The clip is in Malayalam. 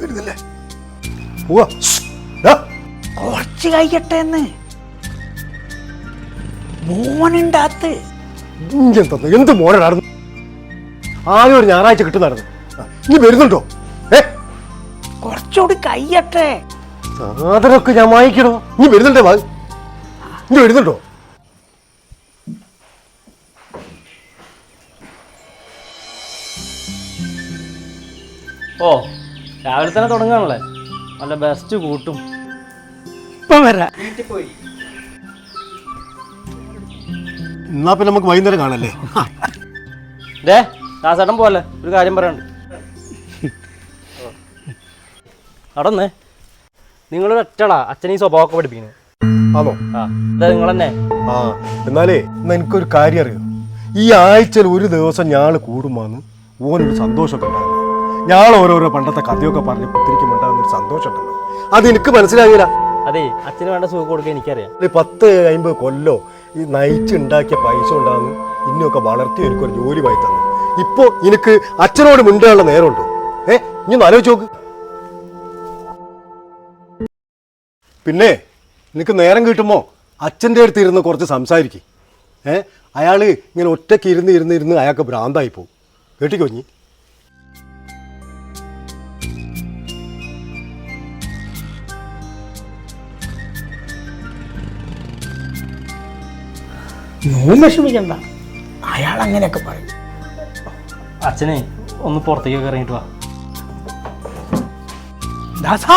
വരുന്നില്ലേ? പോവാ. കുറച്ച് കഴിയട്ടെ എന്ന് മോനുണ്ടാത്ത്. എന്ത് മോനെ നടന്നു? ആകെ ഒരു ഞായറാഴ്ച കിട്ടുന്നായിരുന്നു. ഇനി വരുന്നുണ്ടോ? കുറച്ചുകൂടി കഴിയട്ടെ. സാധനമൊക്കെ ഞാൻ വാങ്ങിക്കണോ? ഇനി വരുന്നുണ്ടേ വാ. ഇനി വരുന്നുണ്ടോ? ഓ രാവിലെ തന്നെ തുടങ്ങാണല്ലേ? നല്ല ബെസ്റ്റ് കൂട്ടും. ഇപ്പം വരാം. എന്നാ പിന്നെ നമുക്ക് വൈകുന്നേരം കാണല്ലേ? ദേ ദാസേട്ടൻ പോലെ ഒരു കാര്യം പറയാനുണ്ട്. അടന്നേ നിങ്ങളൊരു ഒറ്റടാ അച്ഛനെ ഈ സ്വഭാവമൊക്കെ പഠിപ്പിക്കുന്നത്. ആണോ? ആ അതെ നിങ്ങൾ തന്നെ. ആ എന്നാലേ എന്നാ എനിക്കൊരു കാര്യം അറിയോ? ഈ ആഴ്ചയിൽ ഒരു ദിവസം ഞാൾ കൂടുമ്പോന്ന് ഓനൊരു സന്തോഷമൊക്കെ ഉണ്ടാകും. ഞാൾ ഓരോരോ പണ്ടത്തെ കഥയൊക്കെ പറഞ്ഞ് കുത്തിരിക്കുമ്പോണ്ടാകുന്നൊരു സന്തോഷം ഉണ്ടല്ലോ, അത് എനിക്ക് മനസ്സിലാകില്ല. അതെ അച്ഛന് വേണ്ട സുഖം കൊടുക്കാൻ എനിക്കറിയാം. 10-50 കൊല്ലോ ഈ നയിച്ച് ഉണ്ടാക്കിയ പൈസ ഉണ്ടാകുന്നു ഇന്നൊക്കെ വളർത്തി എനിക്കൊരു ജോലി വായി തന്നു. ഇപ്പോ എനിക്ക് അച്ഛനോട് മിണ്ടാനുള്ള നേരമുണ്ടോ? ഇനി ആലോചിച്ച് നോക്ക്. പിന്നെ നിനക്ക് നേരം കിട്ടുമ്പോൾ അച്ഛൻ്റെ അടുത്ത് ഇരുന്ന് കുറച്ച് സംസാരിക്കും. അയാൾ ഇങ്ങനെ ഒറ്റയ്ക്ക് ഇരുന്ന് അയാൾക്ക് ഭ്രാന്തായി പോകും. കേട്ടിക്കോ നീ. വിഷമിക്കണ്ട, അയാൾ അങ്ങനെയൊക്കെ പറയും. അച്ഛനെ ഒന്ന് പുറത്തേക്കൊക്കെ ഇറങ്ങിയിട്ട് വാ. ദാസാ